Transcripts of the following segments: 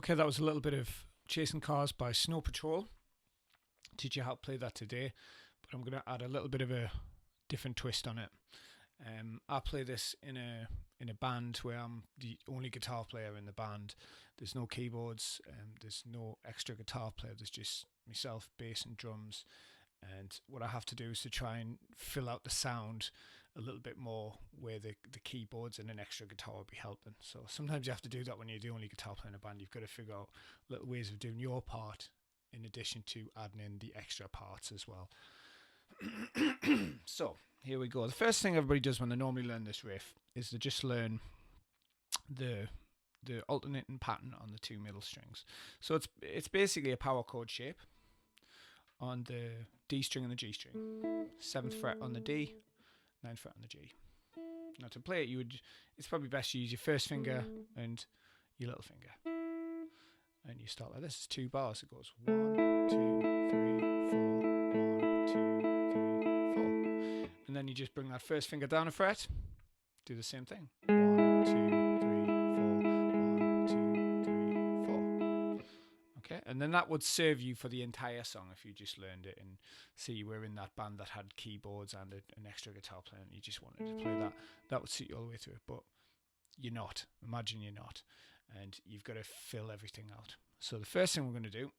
Okay, that was a little bit of Chasing Cars by Snow Patrol. Teach you how to play that today, but I'm going to add a little bit of a different twist on it. I play this in a band where I'm the only guitar player in the band. There's no keyboards, there's no extra guitar player. There's just myself, bass and drums. And what I have to do is to try and fill out the sound a little bit more where the keyboards and an extra guitar would be helping. So sometimes you have to do that when you're the only guitar player in a band. You've got to figure out little ways of doing your part in addition to adding in the extra parts as well. So here we go. The first thing everybody does when they normally learn this riff is to just learn the alternating pattern on the two middle strings. So it's basically a power chord shape on the D string and the G string. 7th fret on the D, 9th fret on the G. Now to play it, it's probably best to use your first finger and your little finger. And you start like this. It's 2 bars. It goes 1, 2, 3, 4, 1, 2, 3, 4. And then you just bring that first finger down a fret. Do the same thing. 1, 2, 3, 4. 1, 2, 3, 4. Okay, and then that would serve you for the entire song if you just learned it and see you were in that band that had keyboards and an extra guitar player and you just wanted to play that. That would suit you all the way through it, but you're not. Imagine you're not. And you've got to fill everything out. So the first thing we're going to do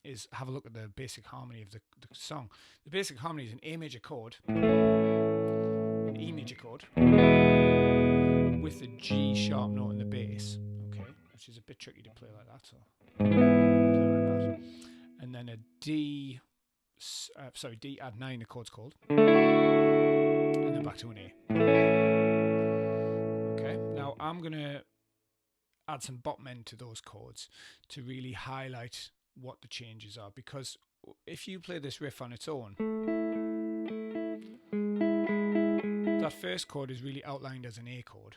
is have a look at the basic harmony of the song. The basic harmony is an A major chord, an E major chord, with a G sharp note in the bass, okay, which is a bit tricky to play like that. So play like that, and then a D, D add 9, the chord's called, and then back to an A. Okay, now I'm going to add some bottom end to those chords to really highlight what the changes are, because if you play this riff on its own, that first chord is really outlined as an A chord.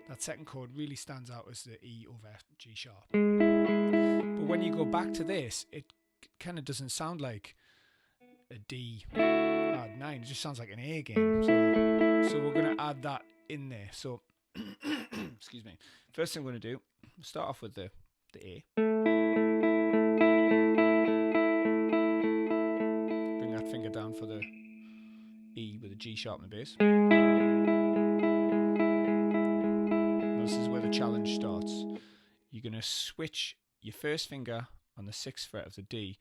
That second chord really stands out as the E over G sharp. But when you go back to this, it kind of doesn't sound like a D add 9, it just sounds like an A again. So we're going to add that in there. So excuse me. First thing we're going to do, we'll start off with the A. Bring that finger down for the E with a G sharp in the bass. And this is where the challenge starts. You're going to switch your first finger on the 6th fret of the D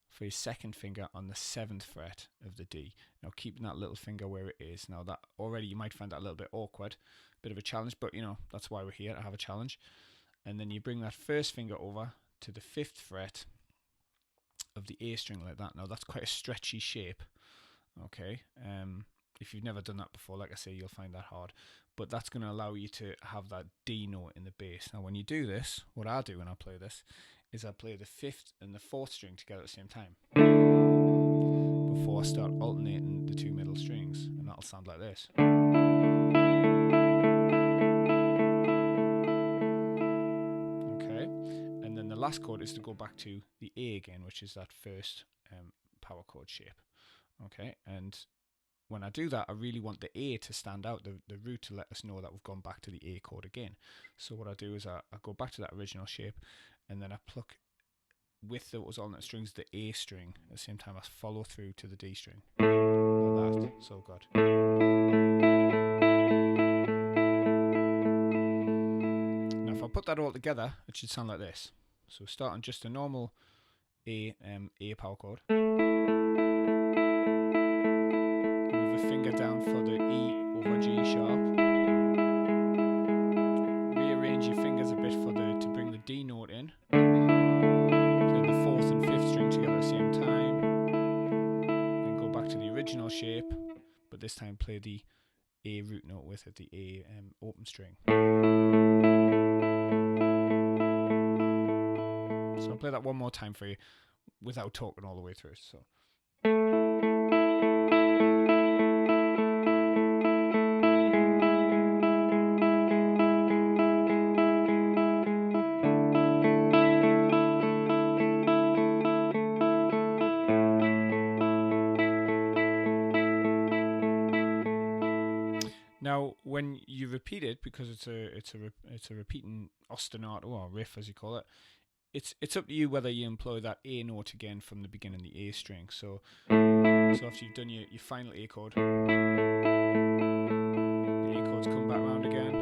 for your second finger on the 7th fret of the D. Now keeping that little finger where it is. Now that already you might find that a little bit awkward, bit of a challenge, but you know, that's why we're here, to have a challenge. And then you bring that first finger over to the 5th fret of the A string like that. Now that's quite a stretchy shape, okay. If you've never done that before, like I say, you'll find that hard, but that's going to allow you to have that D note in the bass. Now when you do this, what I do when I play this is I play the 5th and the 4th string together at the same time before I start alternating the two middle strings, and that'll sound like this. Okay, and then the last chord is to go back to the A again, which is that first power chord shape. Okay, and when I do that, I really want the A to stand out, the root to let us know that we've gone back to the A chord again. So what I do is I go back to that original shape, and then I pluck with those alternate strings the A string at the same time. I follow through to the D string like that. So good. Now if I put that all together, it should sound like this. So start on just a normal A power chord, move a finger down for the E over G sharp, rearrange your fingers a bit to bring the D note in, play the 4th and 5th string together at the same time, then go back to the original shape, but this time play the A root note with it, the A open string. So I'll play that one more time for you without talking all the way through. So. Now, when you repeat it, because it's a repeating ostinato or riff as you call it, it's up to you whether you employ that A note again from the beginning, the A string. So after you've done your final A chord, the A chords come back round again.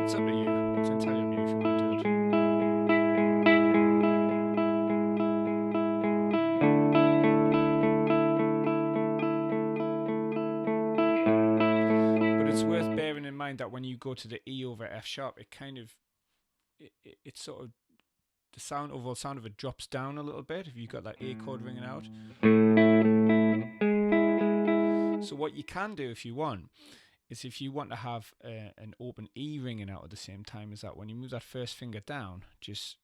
It's up to you. It's entirely up to you if you want to do it. But it's worth bearing in mind that when you go to the E over F sharp, it kind of it's sort of the overall sound of it drops down a little bit if you've got that A chord ringing out. So what you can do if you want is, if you want to have an open E ringing out at the same time, is that when you move that first finger down, just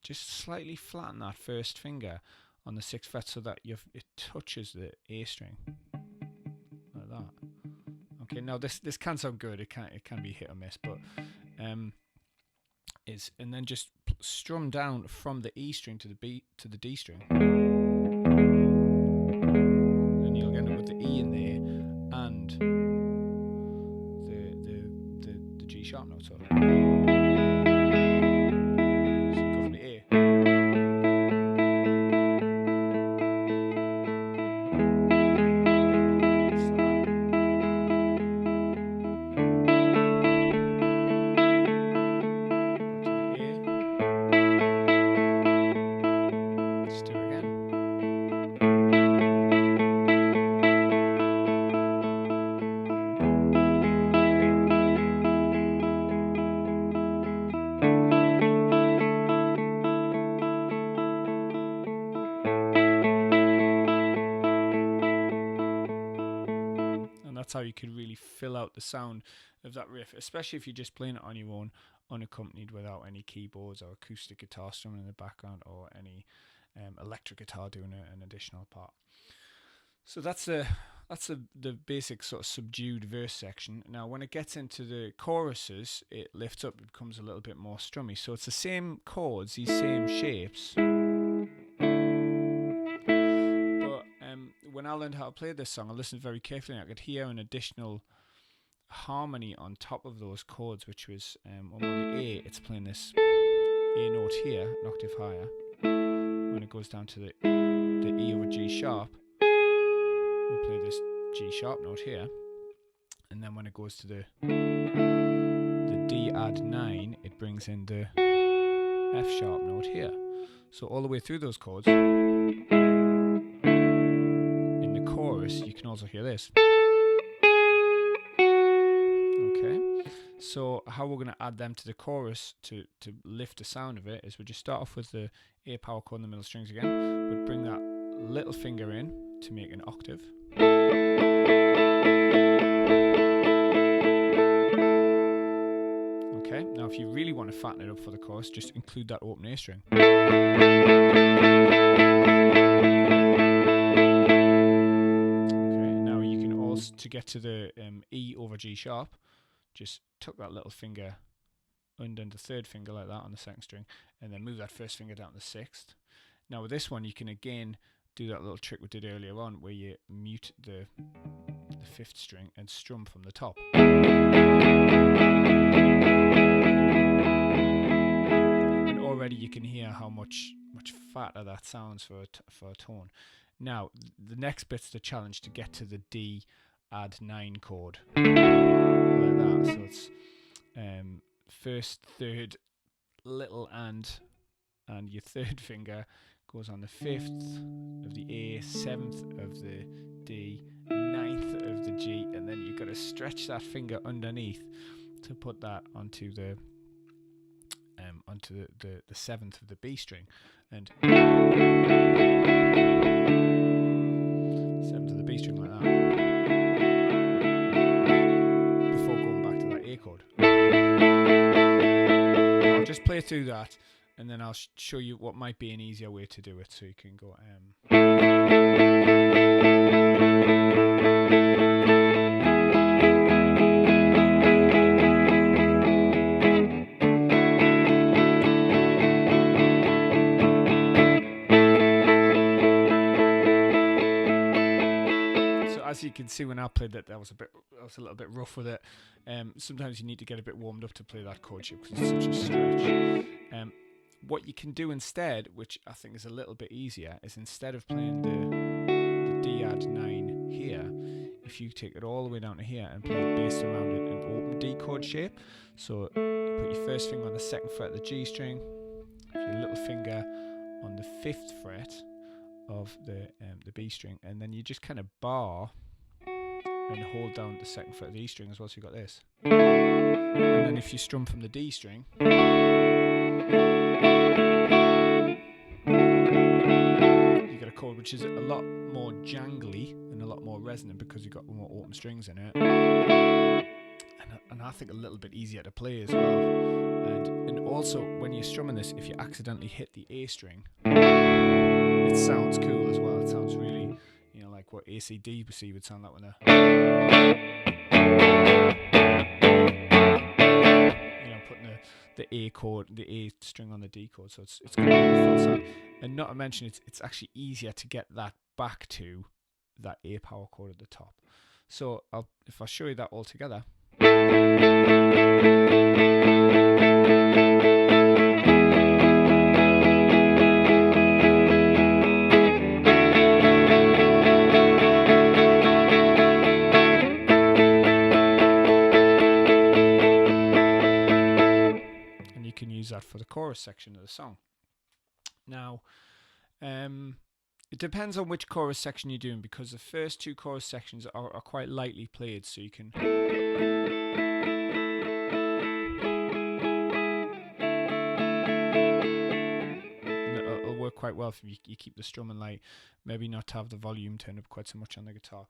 slightly flatten that first finger on the 6th fret so that it touches the A string like that. Okay, now this can sound good. It can be hit or miss, but and then just strum down from the E string to the D string. Then you'll end up with the E in there and the G sharp note. So you go from the A. That's how you can really fill out the sound of that riff, especially if you're just playing it on your own, unaccompanied, without any keyboards or acoustic guitar strumming in the background or any electric guitar doing an additional part. So that's the basic sort of subdued verse section. Now when it gets into the choruses, it lifts up, it becomes a little bit more strummy. So it's the same chords, these same shapes. When I learned how to play this song, I listened very carefully and I could hear an additional harmony on top of those chords, which was on the A, it's playing this A note here, an octave higher. When it goes down to the E over G sharp, we'll play this G sharp note here. And then when it goes to the D add 9, it brings in the F sharp note here. So all the way through those chords, you can also hear this. Okay, so how we're going to add them to the chorus to lift the sound of it is we'll just start off with the A power chord in the middle strings again, but bring that little finger in to make an octave. Okay, now if you really want to fatten it up for the chorus, just include that open A string. To get to the E over G sharp, just tuck that little finger under the 3rd finger like that on the 2nd string, and then move that 1st finger down to the 6th. Now with this one, you can again do that little trick we did earlier on, where you mute the 5th string and strum from the top. And already you can hear how much fatter that sounds for a tone. Now the next bit's the challenge to get to the D add 9 chord like that. So it's 1st, 3rd, little and your 3rd finger goes on the 5th of the A, 7th of the D, 9th of the G, and then you've got to stretch that finger underneath to put that onto the 7th of the B string, and 7th of the B string like that, before going back to that A chord. I'll just play through that, and then I'll show you what might be an easier way to do it, so you can go as you can see when I played that, I was a little bit rough with it. Sometimes you need to get a bit warmed up to play that chord shape because it's such a stretch. What you can do instead, which I think is a little bit easier, is instead of playing the D add 9 here, if you take it all the way down to here and play it based around an open D chord shape. So you put your first finger on the 2nd fret of the G string, your little finger on the 5th fret of the B string, and then you just kind of bar and hold down the 2nd fret of the E string as well, so you got this. And then if you strum from the D string, you get a chord which is a lot more jangly and a lot more resonant because you've got more open strings in it, and I think a little bit easier to play as well. And also when you're strumming this, if you accidentally hit the A string, it sounds cool as well. It sounds really, like what AC/DC would sound like when they're, putting the A chord, the A string on the D chord. So it's got a really fun sound. And not to mention, it's actually easier to get that back to that A power chord at the top. So if I show you that all together. That for the chorus section of the song. Now, it depends on which chorus section you're doing, because the first 2 chorus sections are quite lightly played, so you can it'll work quite well if you keep the strumming light, maybe not to have the volume turned up quite so much on the guitar.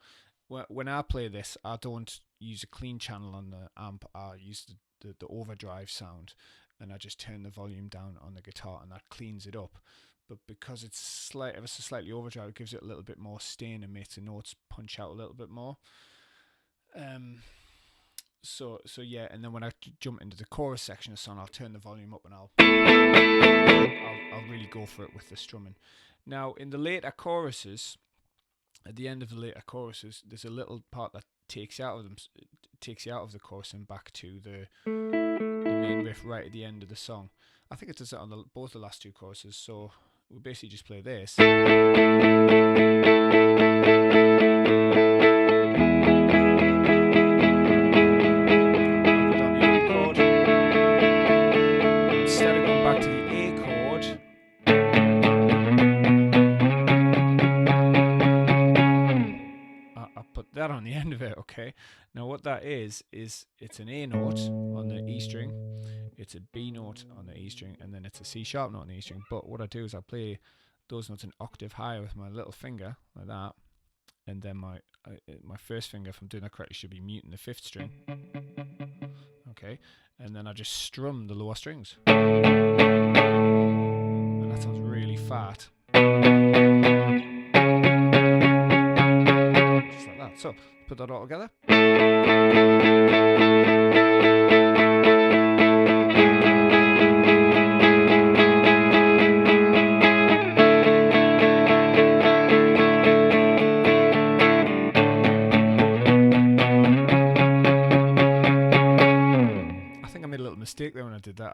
When I play this, I don't use a clean channel on the amp. I use the overdrive sound, and I just turn the volume down on the guitar, and that cleans it up. But because it's ever so slightly overdrive, it gives it a little bit more stain and makes the notes punch out a little bit more. So yeah, and then when I jump into the chorus section of the song, I'll turn the volume up and I'll really go for it with the strumming. Now in the later choruses, at the end of the later choruses, there's a little part that takes you out of the chorus and back to the main riff right at the end of the song. I think it does that on both the last 2 choruses. So we basically just play this. Instead of going back to the A chord, I put that on the end of it. Okay. Now what that is it's an A note on the E string, it's a B note on the E string, and then it's a C sharp note on the E string. But what I do is I play those notes an octave higher with my little finger like that, and then my first finger, if I'm doing that correctly, should be muting the 5th string. Okay, and then I just strum the lower strings, and that sounds really fat, just like that. So put that all together. Mistake there when I did that.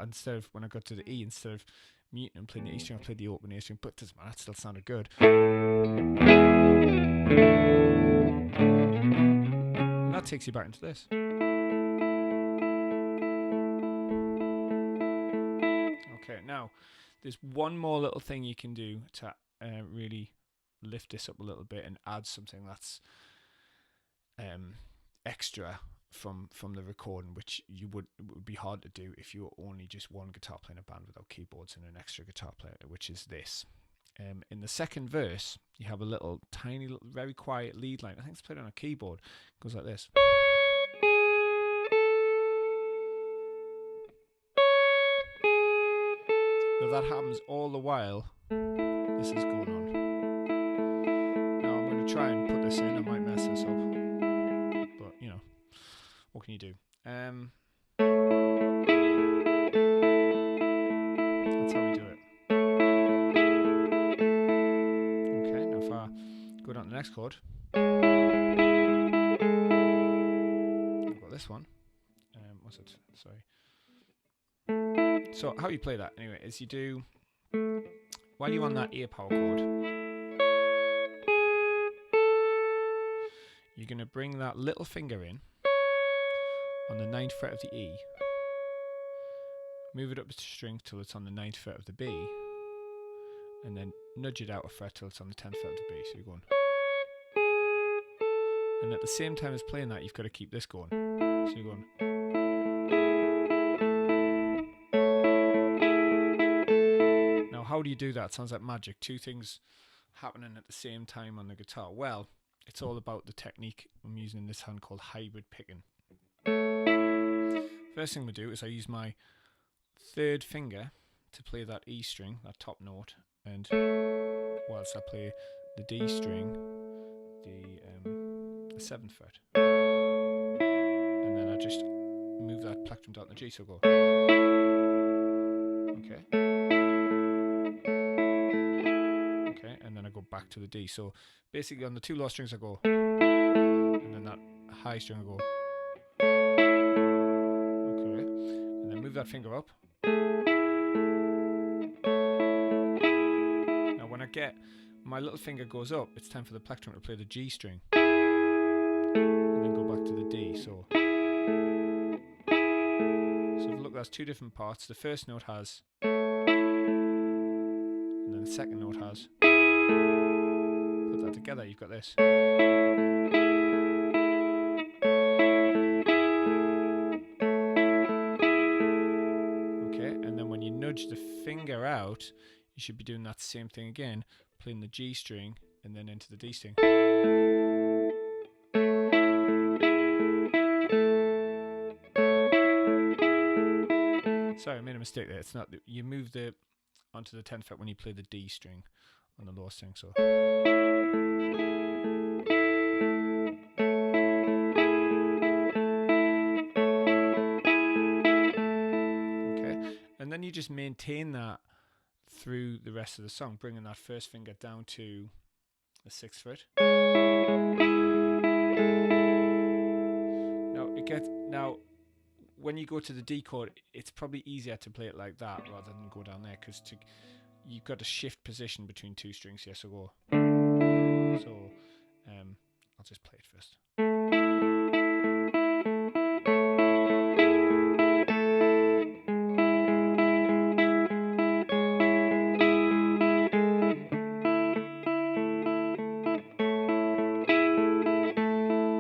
When I got to the E, instead of muting and playing the E string, I played the open A string, but doesn't matter, that still sounded good. And that takes you back into this. Okay, now there's one more little thing you can do to really lift this up a little bit and add something that's extra from the recording, which it would be hard to do if you were only just one guitar playing a band without keyboards and an extra guitar player, which is this. In the second verse, you have a little tiny, very quiet lead line. I think it's played on a keyboard. It goes like this. Now that happens all the while this is going on. Now I'm going to try and put this in. I might mess this up, but what can you do? That's how we do it. Okay, now if I go down to the next chord. this one. What's it? Sorry. So how you play that anyway is you do, while you're on that A power chord, you're going to bring that little finger in on the 9th fret of the E, move it up a string till it's on the 9th fret of the B, and then nudge it out a fret till it's on the 10th fret of the B. So you're going, and at the same time as playing that, you've got to keep this going. So you're going. Now, how do you do that? It sounds like magic. Two things happening at the same time on the guitar. Well, it's all about the technique I'm using in this hand called hybrid picking. First thing we do is I use my 3rd finger to play that E string, that top note, and whilst I play the D string, the 7th fret, and then I just move that plectrum down to G, so go. Okay. Okay, and then I go back to the D. So basically on the 2 low strings I go, and then that high string I go. Okay, and then move that finger up. Now when I get my little finger goes up, it's time for the plectrum to play the G string, and then go back to the D. So look, that's 2 different parts. The first note has, and then the second note has. Put that together, you've got this. Okay, and then when you nudge the finger out, you should be doing that same thing again, playing the G string and then into the D string. Sorry, I made a mistake there. It's not, you move the onto the 10th fret when you play the D string on the low string. So okay, and then you just maintain that through the rest of the song, bringing that first finger down to the 6th fret. Now when you go to the D chord, it's probably easier to play it like that rather than go down there, because you've got to shift position between 2 strings here. So go. So I'll just play it first.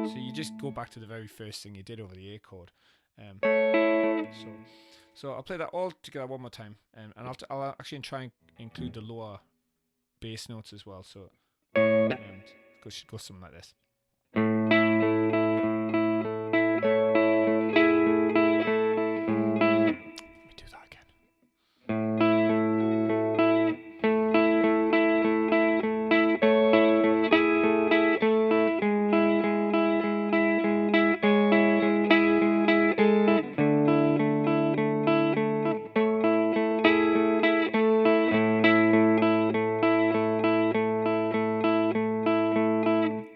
So you just go back to the very first thing you did over the A chord. So I'll play that all together one more time, and I'll actually try and include the lower bass notes as well. So it should go something like this. Let me do that again.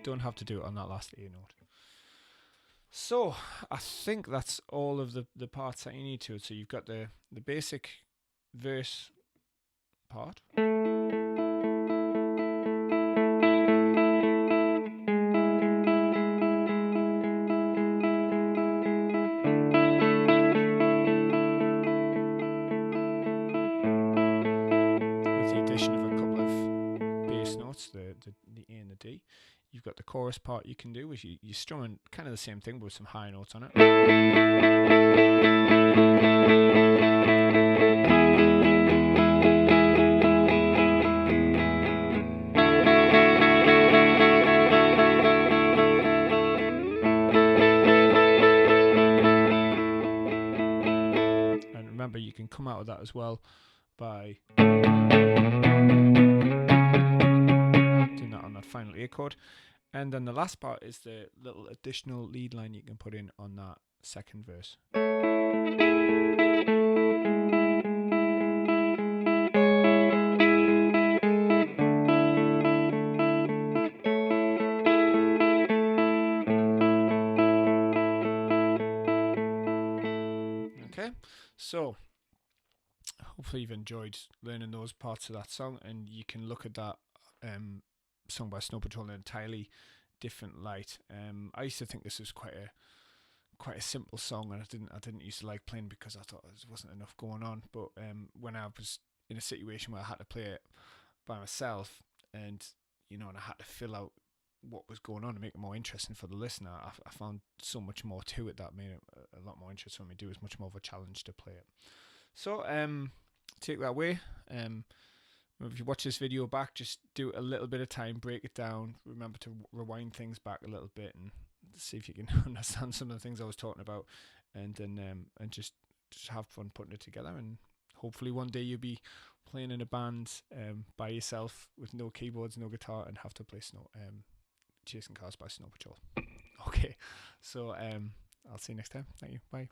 Don't have to do it on that last A note. So I think that's all of the parts that you need to it. So you've got the basic verse part. With the addition of a couple of bass notes, the A and the D. You've got the chorus part you can do, which you're strumming kind of the same thing but with some high notes on it. And remember, you can come out of that as well by doing that on that final A chord. And then the last part is the little additional lead line you can put in on that second verse. So hopefully you've enjoyed learning those parts of that song, and you can look at that song by Snow Patrol in an entirely different light. I used to think this was quite a simple song, and I didn't used to like playing because I thought there wasn't enough going on. But when I was in a situation where I had to play it by myself, and and I had to fill out what was going on to make it more interesting for the listener, I found so much more to it that made it a lot more interesting for me to do. It was much more of a challenge to play it. So take that away. If you watch this video back, just do a little bit of time, break it down, remember to rewind things back a little bit, and see if you can understand some of the things I was talking about, and then and just have fun putting it together. And hopefully one day you'll be playing in a band by yourself with no keyboards, no guitar, and have to play Chasing Cars by Snow Patrol. Okay, so I'll see you next time. Thank you. Bye.